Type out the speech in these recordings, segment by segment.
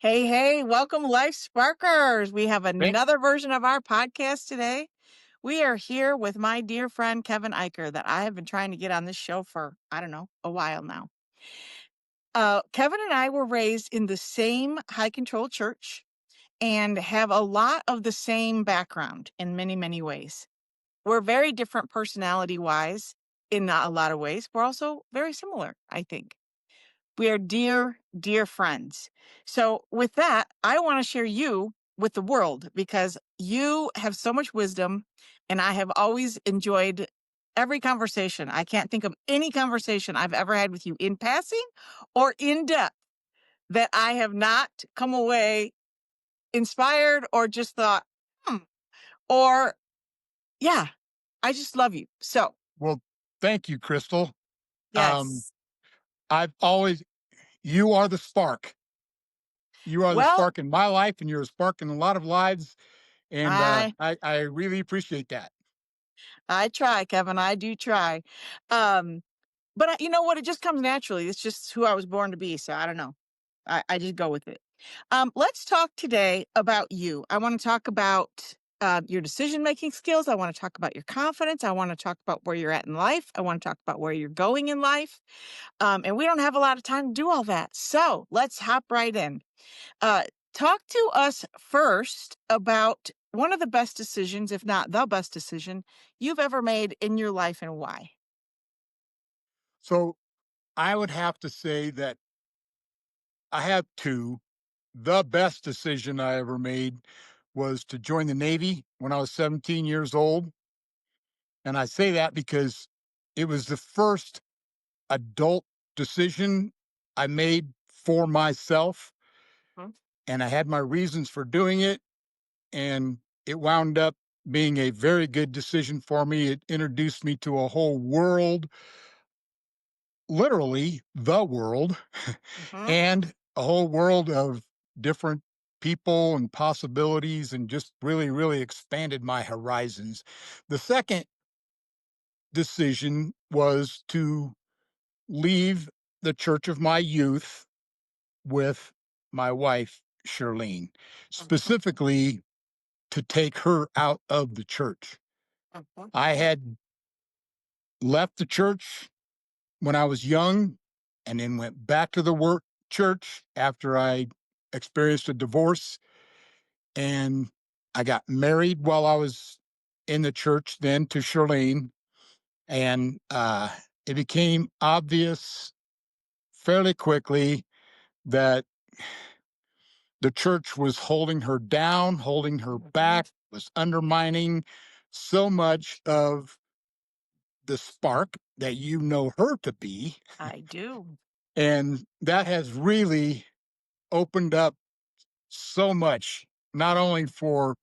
Hey, hey, welcome, Life Sparkers. We have Thank another version of our podcast today. We are here with my dear friend, Kevin Eicher, that I have been trying to get on this show for, I don't know, a while now. Kevin and I were raised in the same high control church and have a lot of the same background in many, many ways. We're very different personality wise in a lot of ways. We're also very similar, I think. We are dear, dear friends. So, with that, I want to share you with the world because you have so much wisdom, and I have always enjoyed every conversation. I can't think of any conversation I've ever had with you in passing or in depth that I have not come away inspired or just thought, hmm, or yeah, I just love you. So, well, thank you, Crystal. Um, yes. I've always you are the spark. You are the Well, spark in my life, and you're a spark in a lot of lives, and, I I really appreciate that. I try, Kevin. I do try. Um, but you know what? It just comes naturally. It's just who I was born to be. So I don't know. I just go with it. Let's talk today about you. I want to talk about your decision making skills. I want to talk about your confidence. I want to talk about where you're at in life. I want to talk about where you're going in life. And we don't have a lot of time to do all that. So let's hop right in. Uh, Talk to us first about one of the best decisions, if not the best decision you've ever made in your life and why. So, I would have to say that I have 2. The best decision I ever made was to join the Navy when I was 17 years old, and I say that because it was the first adult decision I made for myself, Mhm, and I had my reasons for doing it, and it wound up being a very good decision for me. It introduced me to a whole world, literally the world, mhm, and a whole world of different people and possibilities, and just really, really expanded my horizons. The second decision was to leave the church of my youth with my wife, Charlene, mhm, specifically to take her out of the church. mhm, I had left the church when I was young and then went back to the work church after I experienced a divorce. And I got married while I was in the church then to Charlene. And it became obvious fairly quickly that the church was holding her down, holding her mhm. back, was undermining so much of the spark that you know her to be. I do. And that has really opened up so much, not only for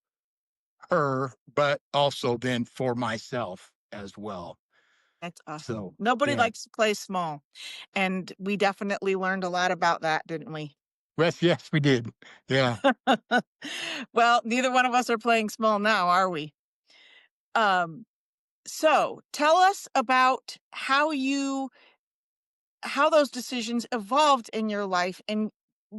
her, but also then for myself as well. That's awesome. So, Nobody yeah. likes to play small. And we definitely learned a lot about that, didn't we? Yes, yes, we did. Yeah. Well, neither one of us are playing small now, are we? Um, so tell us about how those decisions evolved in your life and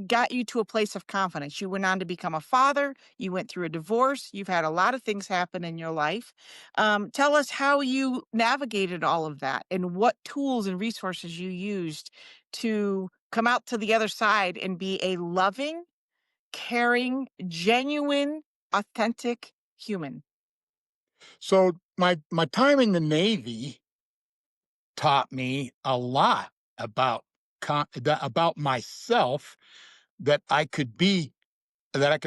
got you to a place of confidence. You went on to become a father. You went through a divorce. You've had a lot of things happen in your life. Tell us how you navigated all of that and what tools and resources you used to come out to the other side and be a loving, caring, genuine, authentic human. So my time in the Navy taught me a lot about about myself that I could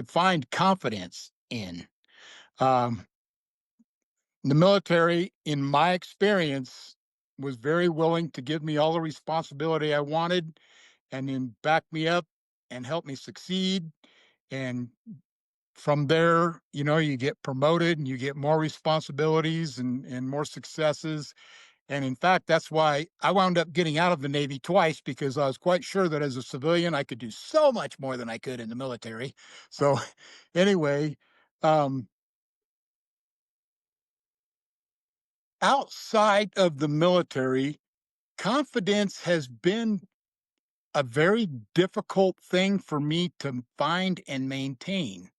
find confidence in. Um, the military, in my experience, was very willing to give me all the responsibility I wanted, and then back me up and help me succeed. And from there, you get promoted and you get more responsibilities and more successes. And in fact, that's why I wound up getting out of the Navy twice, because I was quite sure that as a civilian, I could do so much more than I could in the military. So, anyway, um, outside of the military, confidence has been a very difficult thing for me to find and maintain.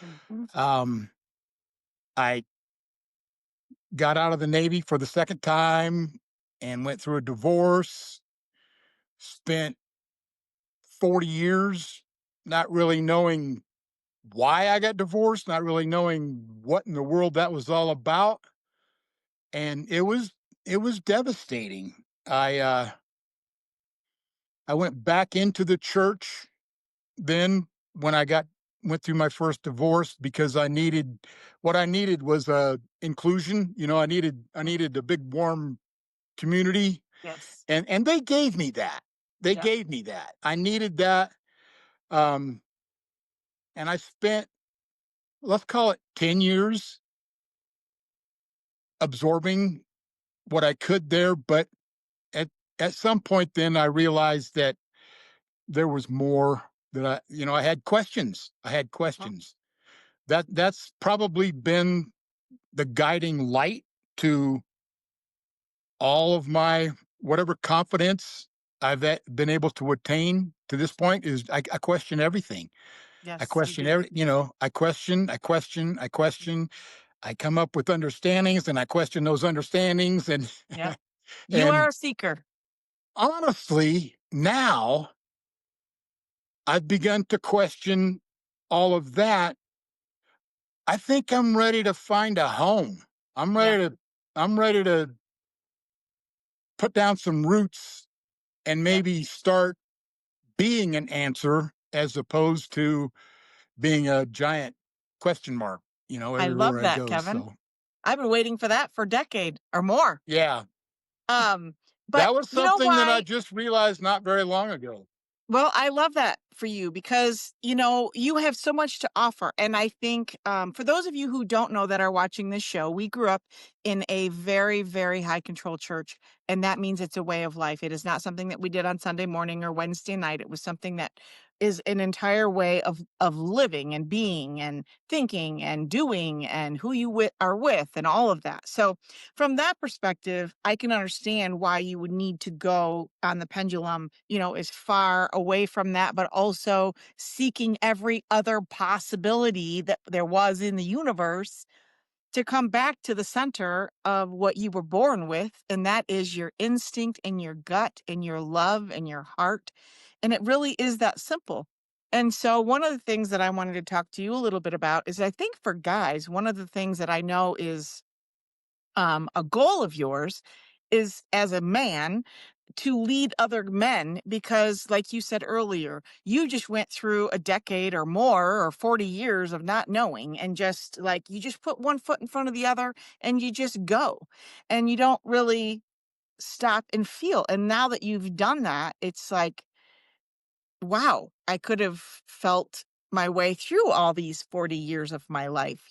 Mhm. Um, I got out of the Navy for the second time and went through a divorce, spent 40 years not really knowing why I got divorced, not really knowing what in the world that was all about. And it was devastating. I went back into the church then when I got went through my first divorce because I needed what I needed was inclusion. I needed a big warm community, Yes. and they gave me that. They Yep. gave me that. I needed that. Um, and I spent, let's call it 10 years absorbing what I could there. But at, at some point, then I realized that there was more that I had questions. I had Mhm. questions. That's probably been the guiding light to all of my whatever confidence been able to attain to this point is I question everything. I Yes, you question do. I question. I come up with understandings and I question those understandings and Yep. You are and a seeker. honestly, now I've begun to question all of that. I think I'm ready to find a home. I'm Yeah. ready to I'm ready to put down some roots and Yep. maybe start being an answer as opposed to being a giant question mark, I everywhere love I that, go. Kevin. So, I've been waiting for that for a decade or more. yeah, Um, but that was you know something that I why? just realized not very long ago. Well, I love that for you because, you have so much to offer. And I think for those of you who don't know that are watching this show, we grew up in a very, very high control church. And that means it's a way of life. It is not something that we did on Sunday morning or Wednesday night. It was something that is an entire way of living and being and thinking and doing and who you are with and all of that. So from that perspective, I can understand why you would need to go on the pendulum, as far away from that, but also seeking every other possibility that there was in the universe to come back to the center of what you were born with. And that is your instinct and your gut and your love and your heart. And it really is that simple. And so, one of the things that I wanted to talk to you a little bit about is I think for guys, one of the things that I know is a goal of yours is as a man to lead other men because like you said earlier you just went through a decade or more or 40 years of not knowing and just like you just put one foot in front of the other and you just go and you don't really stop and feel, and now that you've done that it's like wow, I could have felt my way through all these 40 years of my life,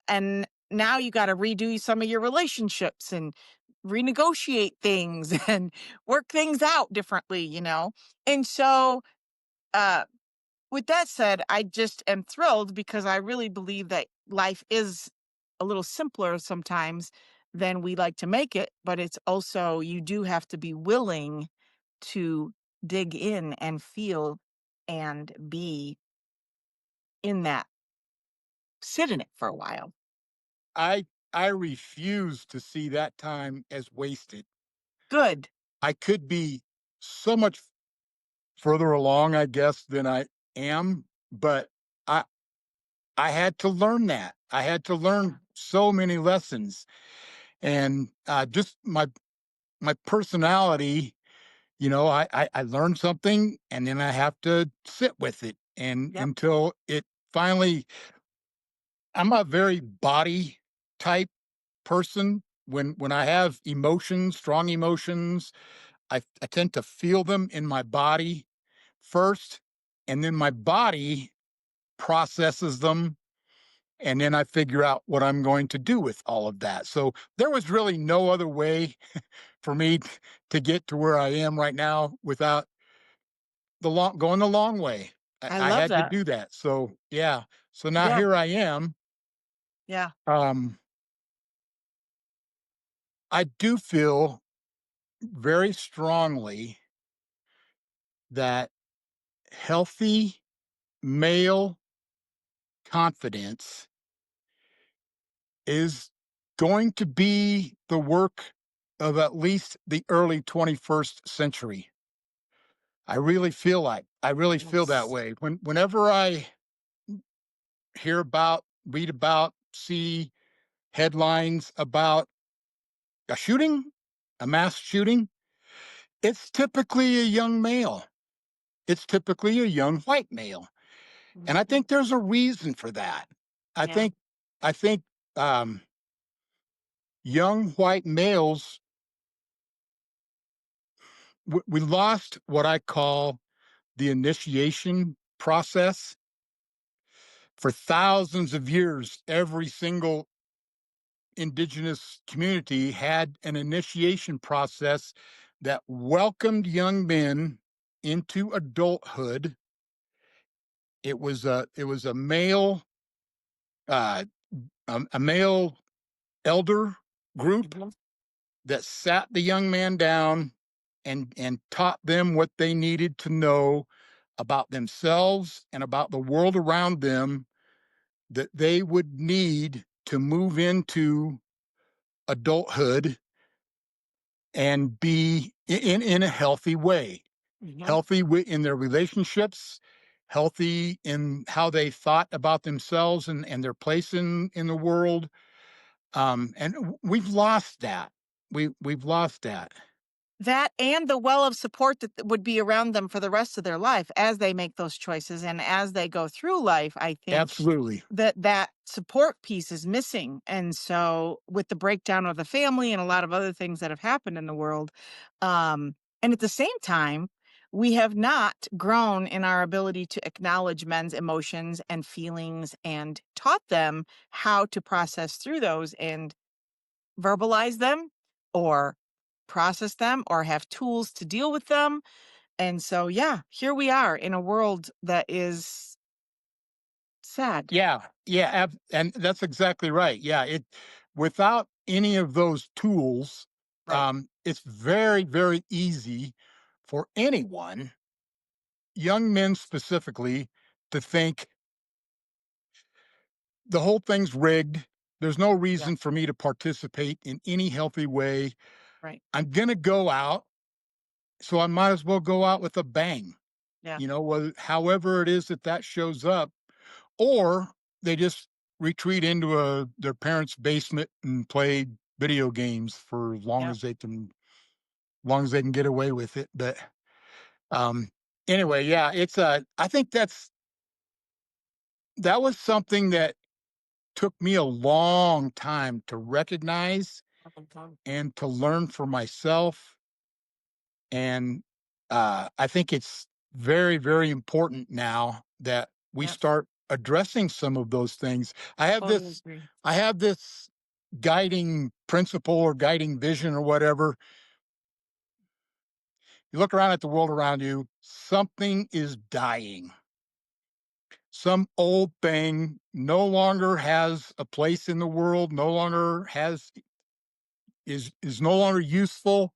and now you got to redo some of your relationships and renegotiate things and work things out differently, and so uh with that said, I just am thrilled because I really believe that life is a little simpler sometimes than we like to make it, but it's also you do have to be willing to dig in and feel and be in that, sit in it for a while. I I refuse to see that time as wasted. Good. I could be so much further along, I guess, than I am, but I I had to learn that. I had to Yeah. learn so many lessons, and just my personality. I learn something, and then I have to sit with it, and Yep. until it finally. I'm a very body type person. When I have emotions, strong emotions, I tend to feel them in my body first, and then my body processes them, and then I figure out what I'm going to do with all of that. So there was really no other way for me to get to where I am right now without going the long way. I, I I love had to that. do that. So yeah. So now Yeah. here I am. Yeah. Um, I do feel very strongly that healthy male confidence is going to be the work of at least the early 21st century. I really feel that Yes. way. Whenever I hear about, read about, see headlines about a shooting, a mass shooting, it's typically a young male. It's typically a young white male. And I Mhm. think there's a reason for that. I Yeah. think I think um, young white males, we lost what I call the initiation process. For thousands of years, every single indigenous community had an initiation process that welcomed young men into adulthood. It was uh, a male elder group Mhm. that sat the young man down and taught them what they needed to know about themselves and about the world around them that they would need to move into adulthood and be in a healthy way, Mhm. in their relationships, healthy in how they thought about themselves and their place in the world. And we've lost that. We've lost that. That and the well of support that would be around them for the rest of their life as they make those choices and as they go through life, I think Absolutely. that support piece is missing. And so with the breakdown of the family and a lot of other things that have happened in the world, and at the same time, we have not grown in our ability to acknowledge men's emotions and feelings and taught them how to process through those and verbalize them or process them or have tools to deal with them. And so, yeah, here we are in a world that is sad. Yeah, yeah, and that's exactly right. Yeah, it without any of those tools, Right. it's very, very easy for anyone, young men specifically, to think the whole thing's rigged. There's no Yeah. reason for me to participate in any healthy way. Right. I'm gonna go out, so I might as well go out with a bang. Yeah. However it is that that shows up, or they just retreat into their parents' basement and play video games for Yeah. long as they can get away with it. But um, anyway, yeah, I think that was something that took me a long time to recognize Okay. and to learn for myself. And I think it's very, very important now that we Yeah. start addressing some of those things. Totally agree. I have this guiding principle or guiding vision or whatever. You look around at the world around you, something is dying. Some old thing no longer has a place in the world, no longer has is no longer useful.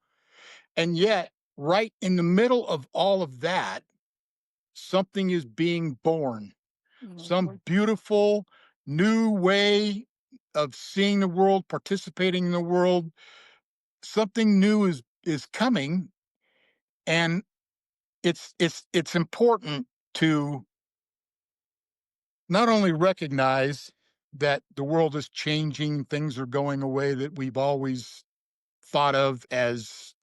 And yet, right in the middle of all of that, something is being born. Some Mhm. beautiful new way of seeing the world, participating in the world. Something new is coming, and it's important to not only recognize that the world is changing, things are going away that we've always thought of as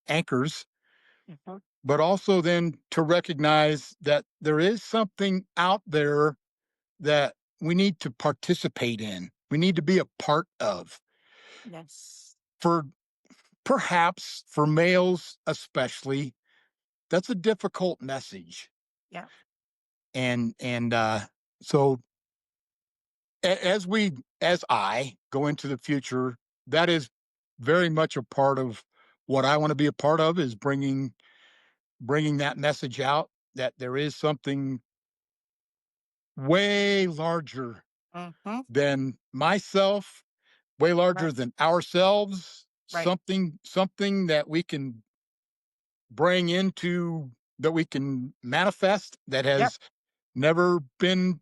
anchors, Mhm. but also then to recognize that there is something out there that we need to participate in. We need to be a part of. Yes. For perhaps for males especially, that's a difficult message. Yeah. And so as we as I go into the future, that is very much a part of what I want to be a part of is bringing that message out that there is something way larger Mhm. than myself, way Right. larger than ourselves, Right. something that we can bring into that we can manifest that Yep. has never been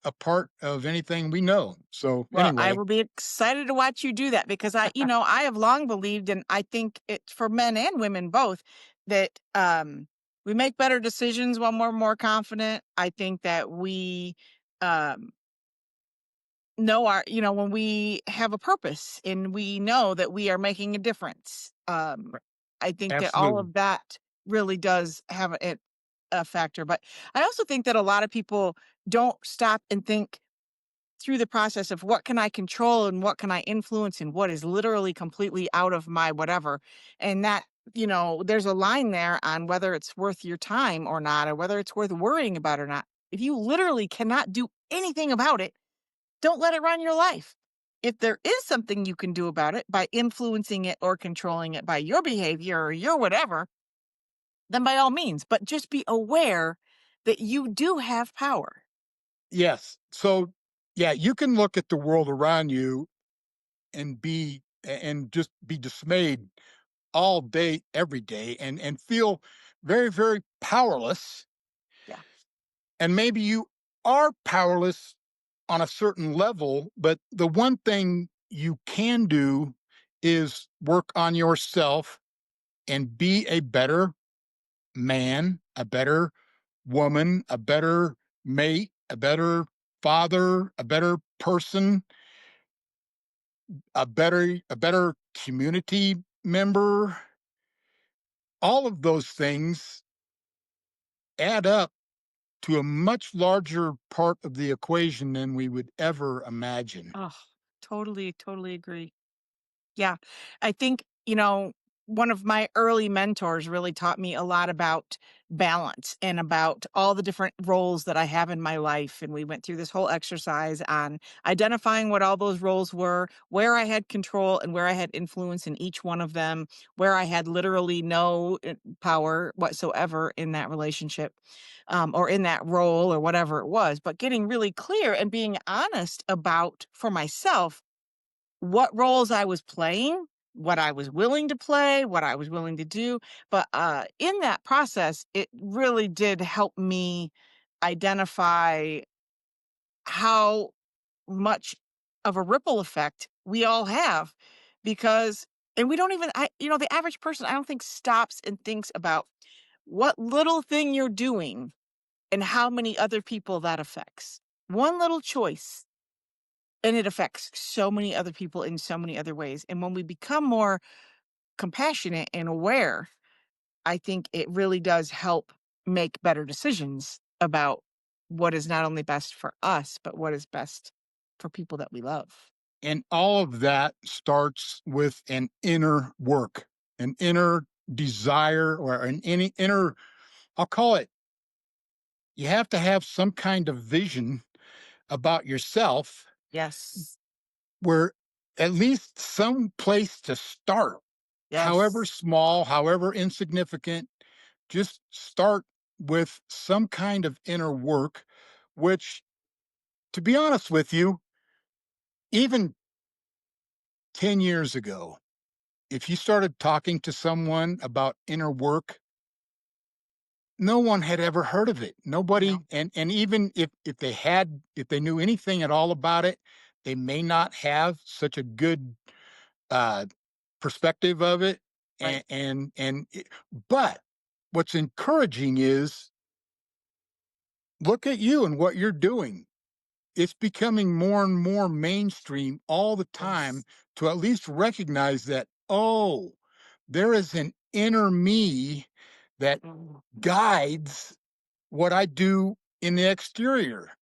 a part of anything we know. So Well, I anyway, will be excited to watch you do that because I have long believed, and I think it's for men and women both, that we make better decisions when we're more confident. I think that we um, know when we have a purpose and we know that we are making a difference. I think that all absolutely. of that really does have a factor. But I also think that a lot of people don't stop and think through the process of what can I control and what can I influence and what is literally completely out of my whatever. And that, there's a line there on whether it's worth your time or not, or whether it's worth worrying about or not. If you literally cannot do anything about it, don't let it run your life. If there is something you can do about it by influencing it or controlling it by your behavior or your whatever, then by all means, but just be aware that you do have power. Yes. So yeah, you can look at the world around you and and just be dismayed all day, every day, and feel very, very powerless. Yeah. And maybe you are powerless on a certain level, but the one thing you can do is work on yourself and be a better man, a better woman, a better mate, a better father, a better person, a better community member. All of those things add up to a much larger part of the equation than we would ever imagine. Oh, totally, totally agree. Yeah. I think, one of my early mentors really taught me a lot about balance and about all the different roles that I have in my life. And we went through this whole exercise on identifying what all those roles were, where I had control and where I had influence in each one of them, where I had literally no power whatsoever in that relationship, or in that role or whatever it was. But getting really clear and being honest about for myself what roles I was playing, what I was willing to play, what I was willing to do. But in that process, it really did help me identify how much of a ripple effect we all have because and we don't even the average person I don't think stops and thinks about what little thing you're doing and how many other people that affects. One little choice and it affects so many other people in so many other ways. And when we become more compassionate and aware, I think it really does help make better decisions about what is not only best for us, but what is best for people that we love. And all of that starts with an inner work, an inner desire, or an any inner, I'll call it, you have to have some kind of vision about yourself Yes. where at least some place to start, however Yes. small, however insignificant, just start with some kind of inner work, which, to be honest with you, even 10 years ago, if you started talking to someone about inner work, no one had ever heard of it. No. Nobody, and even if they knew anything at all about it, they may not have such a good uh perspective of it. Right. But what's encouraging is look at you and what you're doing. It's becoming more and more mainstream all the time Yes. to at least recognize that, oh, there is an inner me that Mhm. guides what I do in the exterior.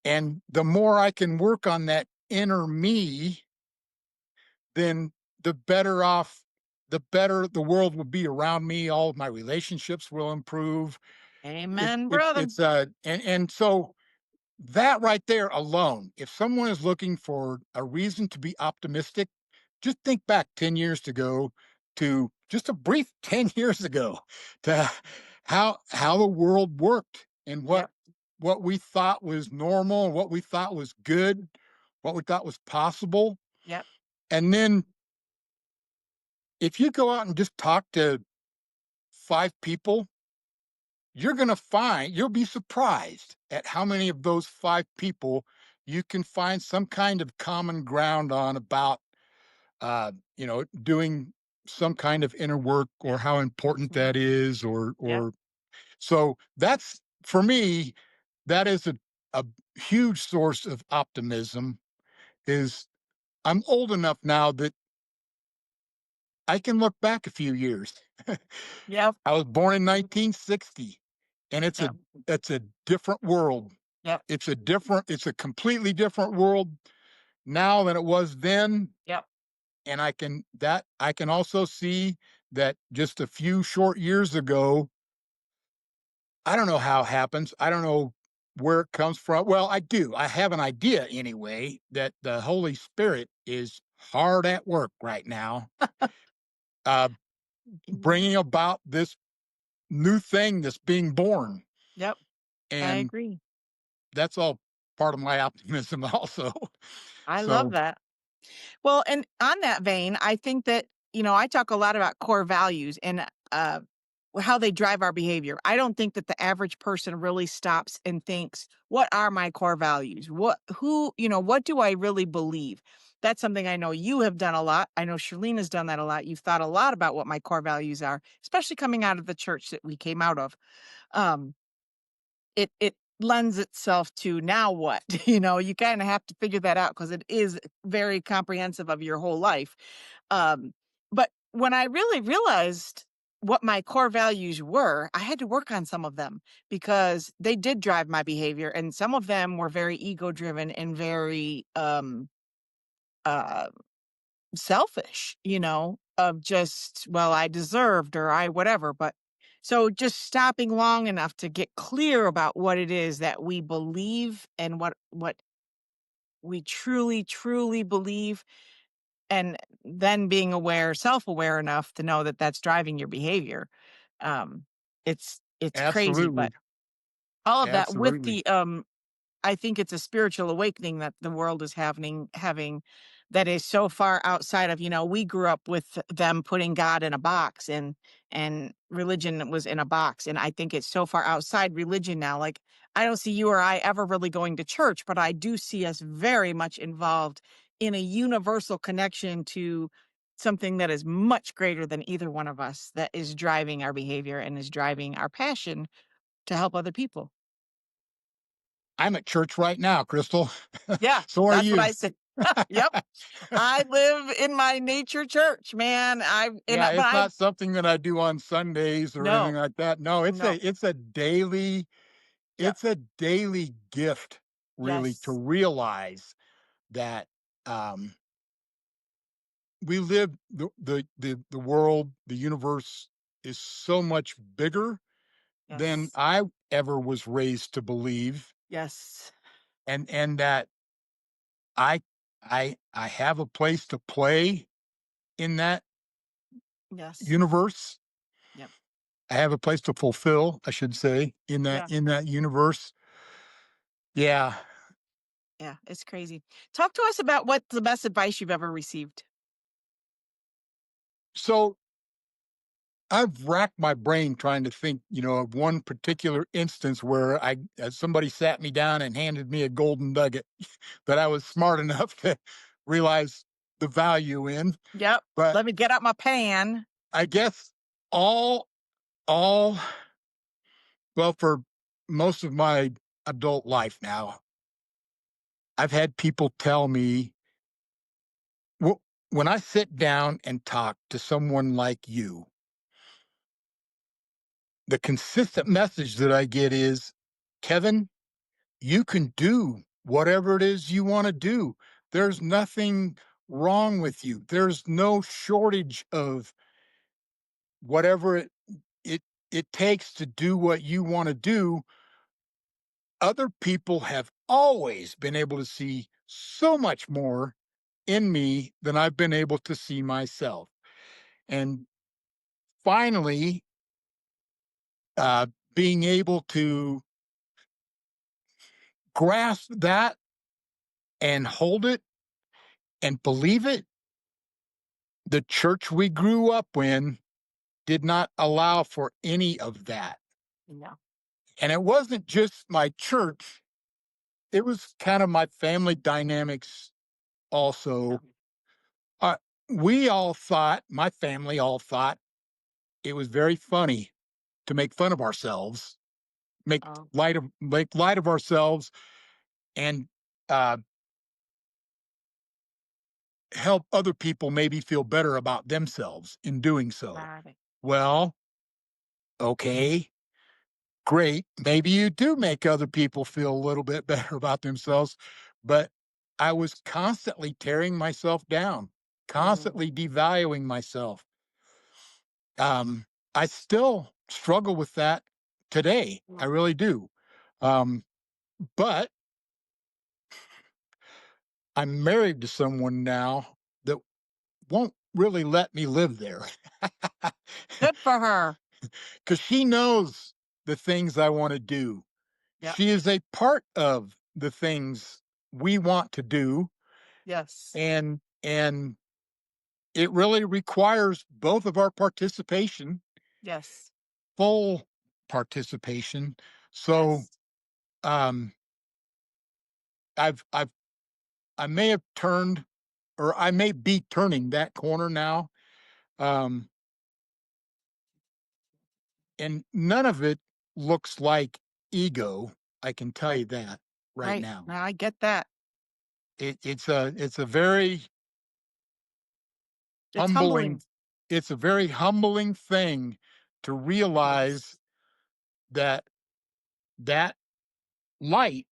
And the more I can work on that inner me, then the better off, the better the world will be around me. All of my relationships will improve. Amen, brother. And so that right there alone, if someone is looking for a reason to be optimistic, just think back 10 years ago to just a brief 10 years ago to how the world worked and Yep. what we thought was normal, what we thought was good, what we thought was possible. Yep. And then if you go out and just talk to 5 people, you'll be surprised at how many of those 5 people you can find some kind of common ground on about, doing some kind of inner work or how important Mhm. that is Yep. or so that's for me, that is a huge source of optimism is I'm old enough now that I can look back a few years. Yep. I was born in 1960, and Yep. it's a different world. Yep. It's a completely different world now than it was then, Yep. and I can also see that just a few short years ago, I don't know how it happens. I don't know where it comes from. Well, I do. I have an idea anyway that the Holy Spirit is hard at work right now, uh, Mm. bringing about this new thing that's being born. Yep. I And agree. that's all part of my optimism also. I love So that. Well, and on that vein, I think that, I talk a lot about core values and how they drive our behavior. I don't think that the average person really stops and thinks, what are my core values? What do I really believe? That's something I know you have done a lot. I know Charlene has done that a lot. You've thought a lot about what my core values are, especially coming out of the church that we came out of. Um, it lends itself to now what? You kinda have to figure that out because it is very comprehensive of your whole life. Um, but when I really realized what my core values were, I had to work on some of them because they did drive my behavior, and some of them were very ego driven and very, uh selfish, of just, well, I deserved or I whatever. But so just stopping long enough to get clear about what it is that we believe and what we truly, truly believe, and then being aware, self-aware enough to know that that's driving your behavior. Um, it's crazy, but absolutely, all of that with absolutely. the I think it's a spiritual awakening that the world is having that is so far outside of, we grew up with them putting God in a box and religion was in a box. And I think it's so far outside religion now. Like I don't see you or I ever really going to church, but I do see us very much involved in a universal connection to something that is much greater than either one of us that is driving our behavior and is driving our passion to help other people. I'm at church right now, Crystal. Yeah, So are that's what you. I said. Yep. I live in my nature church, man. Yeah, But it's I not something that I do on Sundays or anything no, like that. No, no. Yep. it's a daily gift really to Yes. realize that um we live the world, the universe is so much bigger than Yes. I ever was raised to believe, Yes. and that I I have a place to play in that Yes. universe. Yep. I have a place to fulfill, I should say, Yeah. in that universe. Yeah. Yeah. It's crazy. Talk to us about what the best advice you've ever received. So I've racked my brain trying to think, of one particular instance where somebody sat me down and handed me a golden nugget that I was smart enough to realize the value in. Yep. But Let me get out my pan. I guess all all well, for most of my adult life now, I've had people tell me, well, when I sit down and talk to someone like you, the consistent message that I get is, Kevin, you can do whatever it is you want to do. There's nothing wrong with you. There's no shortage of whatever it, it takes to do what you want to do. Other people have always been able to see so much more in me than I've been able to see myself. And finally, uh, being able to grasp that and hold it and believe it, the church we grew up in did not allow for any of that. Yeah. And it wasn't just my church, it was kind of my family dynamics Yeah. also. Uh, we all thought, my family all thought it was very funny to make fun of ourselves, Oh, make light of ourselves, and uh, help other people maybe feel better about themselves in doing so. got it. Well, okay, great. Maybe you do make other people feel a little bit better about themselves, but I was constantly tearing myself down, Mm, constantly devaluing myself. Um, I still struggle with that today. I mm, really do. Um, but I'm married to someone now that won't really let me live there good for her. because she knows the things I want to do. Yep. She is a part of the things we want to do, Yes. and it really requires both of our participation, Yes. full participation. So Yes. um, I've I may have turned, or I may be turning that corner now. Um, and none of it looks like ego. I can tell you that right Right. now. Now I get that. It's a very It's humbling humbling. it's a very humbling thing to realize Yes. that that light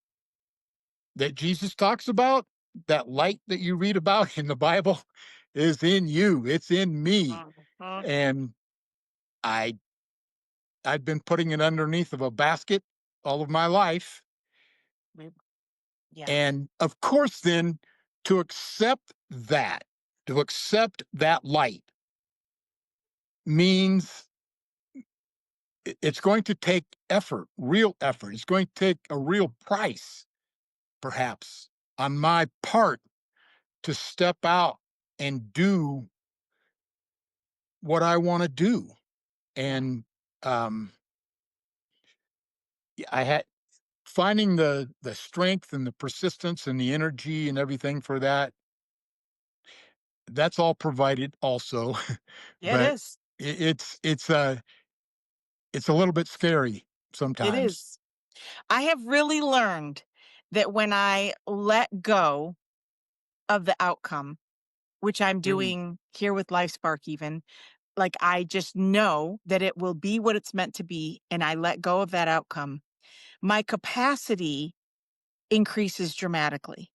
that Jesus talks about, that light that you read about in the Bible, is in you. It's in me, Mhm. and I I've been putting it underneath of a basket all of my life. We- Yeah. And of course, then to accept that light means it's going to take effort, real effort. It's going to take a real price, perhaps, on my part to step out and do what I want to do. Yeah. And um, I had finding the strength and the persistence and the energy and everything for that. That's all provided also, Yeah, it but is. it's a little bit scary It sometimes. is. I have really learned that when I let go of the outcome, which I'm Mm. doing here with LifeSpark even, like, I just know that it will be what it's meant to be, and I let go of that outcome, my capacity increases dramatically.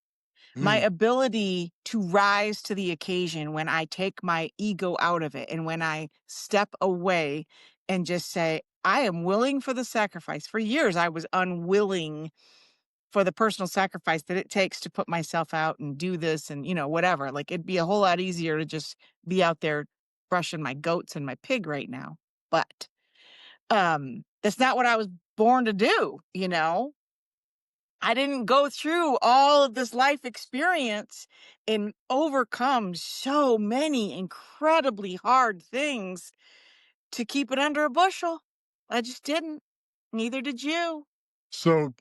My Mm. ability to rise to the occasion when I take my ego out of it and when I step away and just say, "I am willing for the sacrifice." For years, I was unwilling for the personal sacrifice that it takes to put myself out and do this and, whatever. Like, it'd be a whole lot easier to just be out there brushing my goats and my pig right now. But, that's not what I was born to do? I didn't go through all of this life experience and overcome so many incredibly hard things to keep it under a bushel. I just didn't. Neither did you. So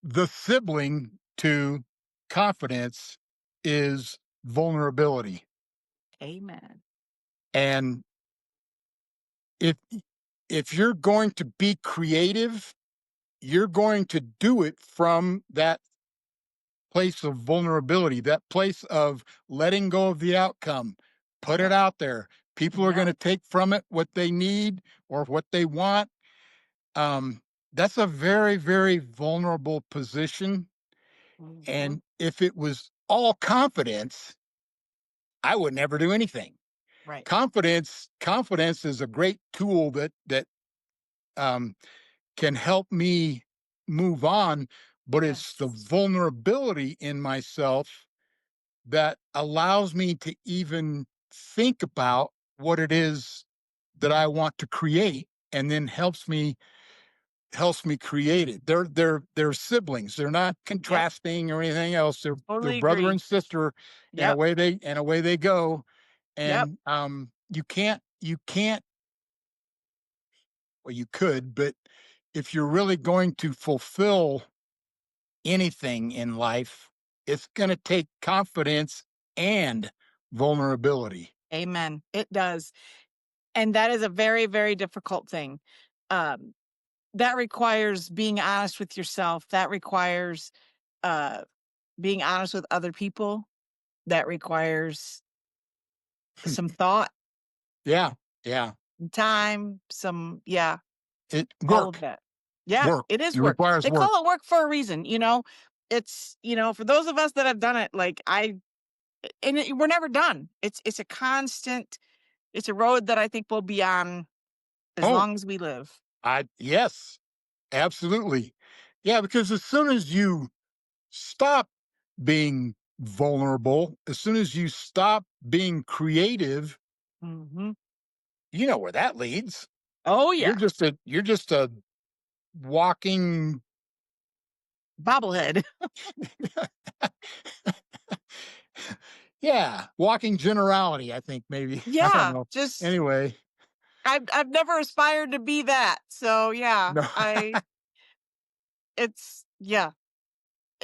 the sibling to confidence is vulnerability. Amen. And if if you're going to be creative, you're going to do it from that place of vulnerability, that place of letting go of the outcome. Put it Yep. out there. People are going Yep. to take from it what they need or what they want. Um, that's a very, very vulnerable position. Mhm. And if it was all confidence, I would never do anything. Right. Confidence is a great tool that um, can help me move on, but it's the Yes. vulnerability in myself that allows me to even think about what it is that I want to create, and then helps me create it. They're siblings. They're not Yep. contrasting or anything else. They're Totally brother agree. and sister in a Yep. way they go. Yep. And you can't you can't, well, you could, but if you're really going to fulfill anything in life, it's going to take confidence and vulnerability. Amen. It does. And that is a very, very difficult thing. Um, that requires being honest with yourself. That requires uh, being honest with other people. That requires some thought, Yeah, yeah. some time, yeah, It all of work, that. Yeah, work. it is It work. requires They work. call it work for a reason, you know? It's, for those of us that have done it, like we're never done. It's a constant, it's a road that I think we'll be on as Oh, long as we live. I yes, absolutely. Yeah, because as soon as you stop being vulnerable, as soon as you stop being creative, Mhm. you know where that leads. Oh, You're yeah. just a walking Bobblehead. yeah, walking generality, I think maybe. I don't Yeah, know. just Anyway, I've never aspired to be that. So, yeah, no, it's yeah.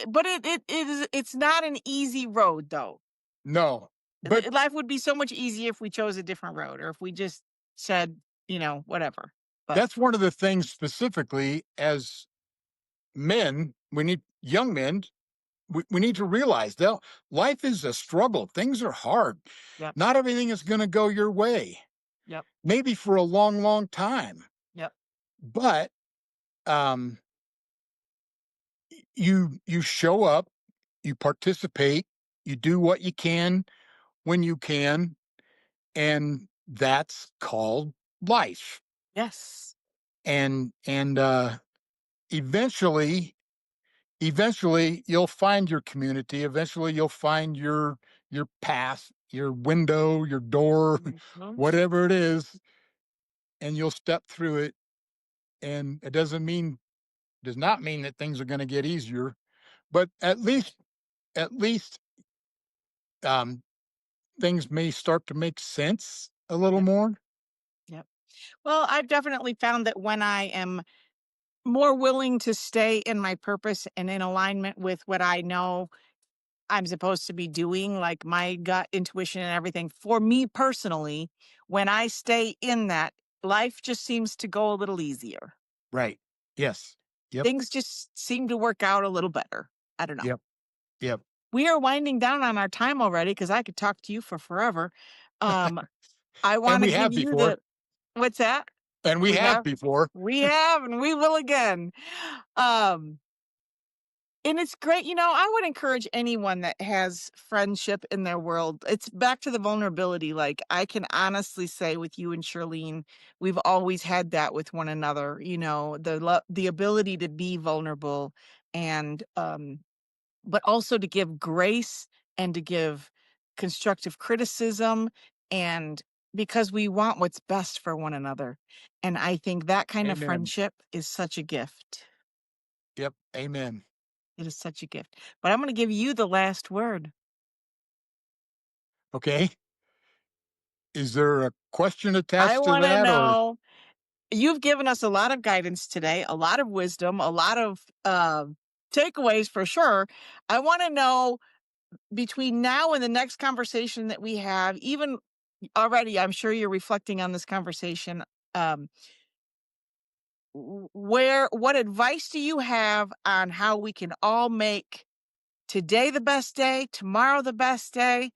But it's not an easy road, though. no. But Life would be so much easier if we chose a different road or if we just said, whatever. But that's one of the things specifically as men, we need young men, we need to realize that life is a struggle. Things are hard. yep, Not everything is going to go your way, yep, maybe for a long, long time. yep. But um, you show up, you participate, you do what you can when you can, and that's called life. Yes. And eventually you'll find your community. Eventually you'll find your path, your window, your door, Mhm. whatever it is, and you'll step through it. And it does not mean that things are going to get easier, but at least um, things may start to make sense a little Yep, more. yep. Well, I've definitely found that when I am more willing to stay in my purpose and in alignment with what I know I'm supposed to be doing, like my gut intuition and everything, for me personally, when I stay in that, life just seems to go a little easier. Right. Yes. Yep. Things just seem to work out a little better. I don't know. Yep. Yep. We are winding down on our time already because I could talk to you for forever. Um, I And want to we give have you before. what's that? And we We have have, before. we have, and we will again. Um, And it's great, I would encourage anyone that has friendship in their world. It's back to the vulnerability. Like I can honestly say with you and Charlene, we've always had that with one another, the ability to be vulnerable and but also to give grace and to give constructive criticism and because we want what's best for one another. And I think that kind of Amen. friendship is such a gift. Yep. Amen. It is such a gift. But I'm going to give you the last word. Okay. Is there a question I attached to want to that or know, you've given us a lot of guidance today, a lot of wisdom, a lot of takeaways for sure. I want to know between now and the next conversation that we have, even already, I'm sure you're reflecting on this conversation. Um, what advice do you have on how we can all make today the best day, tomorrow the best day,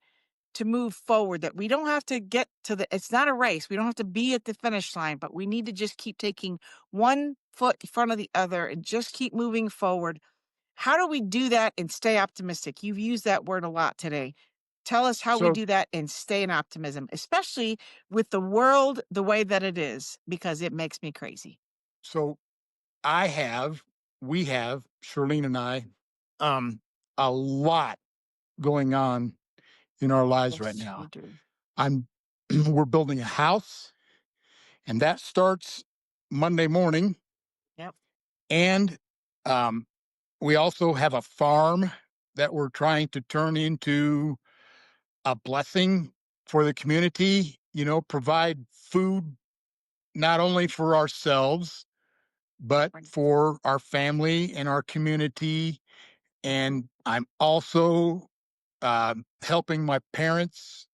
to move forward, that we don't have to get to it's not a race. We don't have to be at the finish line, but we need to just keep taking one foot in front of the other and just keep moving forward. How do we do that and stay optimistic? You've used that word a lot today. Tell us how we so do that and stay in optimism, especially with the world the way that it is, because it makes me crazy. so I have we have, Charlene and I, um, a lot going on in our lives right Yes, we now. do. I'm we're building a house, and that starts Monday morning. Yep. And um, we also have a farm that we're trying to turn into a blessing for the community provide food not only for ourselves, but Right. for our family and our community. And I'm also helping my parents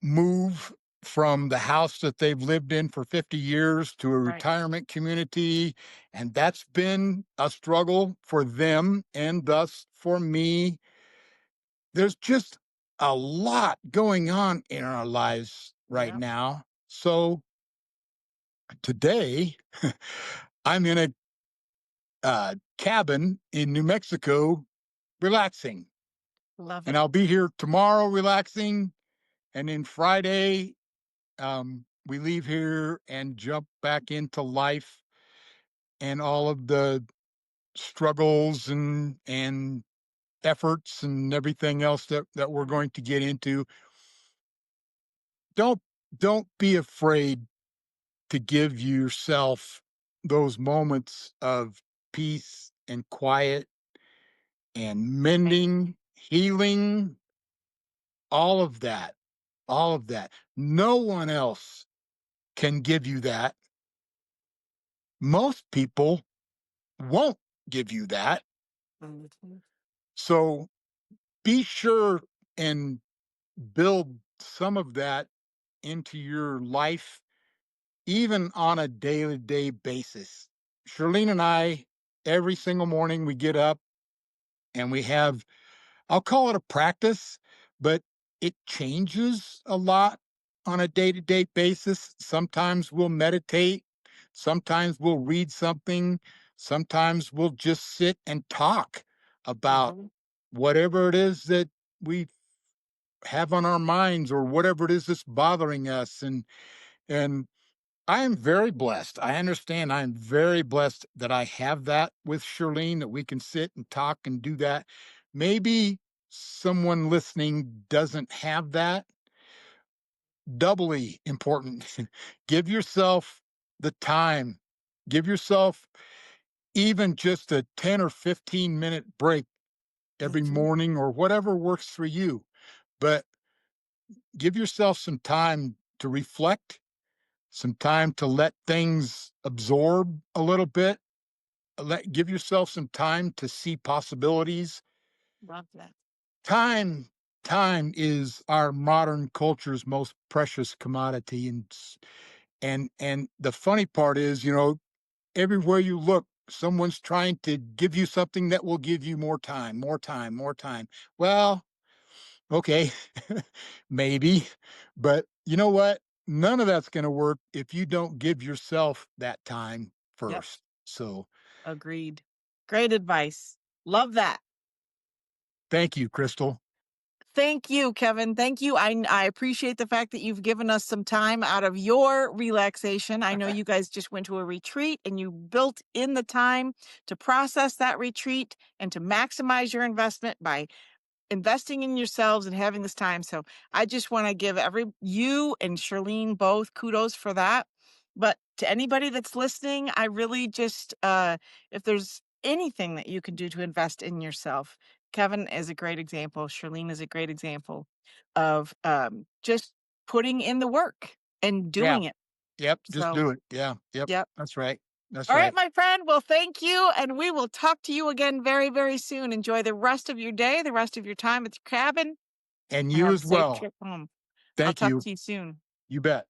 move from the house that they've lived in for 50 years to a Right. retirement community. And that's been a struggle for them and thus for me. There's just a lot going on in our lives right Yep. now. So today, I'm in a cabin in New Mexico relaxing. Love And it. I'll be here tomorrow relaxing. And then Friday, we leave here and jump back into life and all of the struggles and efforts and everything else that we're going to get into. Don't don't be afraid to give yourself those moments of peace and quiet and Thank mending, healing, all of that. All of that. No one else can give you that. Most people won't give you that. you. Mhm. So be sure and build some of that into your life, even on a daily day basis. Charlene and I, every single morning, we get up and we have, I'll call it a practice, but it changes a lot on a day to day basis. Sometimes we'll meditate, sometimes we'll read something, sometimes we'll just sit and talk about Mhm. whatever it is that we have on our minds or whatever it is that's bothering us. And I am very blessed. I understand I'm very blessed that I have that with Charlene, that we can sit and talk and do that. Maybe someone listening doesn't have that. Doubly important. Give yourself the time. Give yourself even just a 10 or 15-minute break every Mhm. morning or whatever works for you. But give yourself some time to reflect, some time to let things absorb a little bit. Give yourself some time to see possibilities. Love that. Time time is our modern culture's most precious commodity, and the funny part is, everywhere you look, someone's trying to give you something that will give you more time, more time, more time. Well, okay, maybe, but you know what? None of that's going to work if you don't give yourself that time Yep. first. So, Agreed. Great advice. Love that. thank you, Crystal. Thank you, Kevin. Thank you. I appreciate the fact that you've given us some time out of your relaxation. I know you guys just went to a retreat and you built in the time to process that retreat and to maximize your investment by investing in yourselves and having this time. So I just want to give you and Charlene both kudos for that. But to anybody that's listening, I really just if there's anything that you can do to invest in yourself, Kevin is a great example. Charlene is a great example of just putting in the work and Yeah. doing it. Yep. Just So, do it. Yeah. Yep. yep. That's right. That's All right, right. my friend. Well, thank you. And we will talk to you again very, very soon. Enjoy the rest of your day, the rest of your time at the cabin. And you Have a as safe well. trip home. I'll Thank talk you. to you soon. You bet.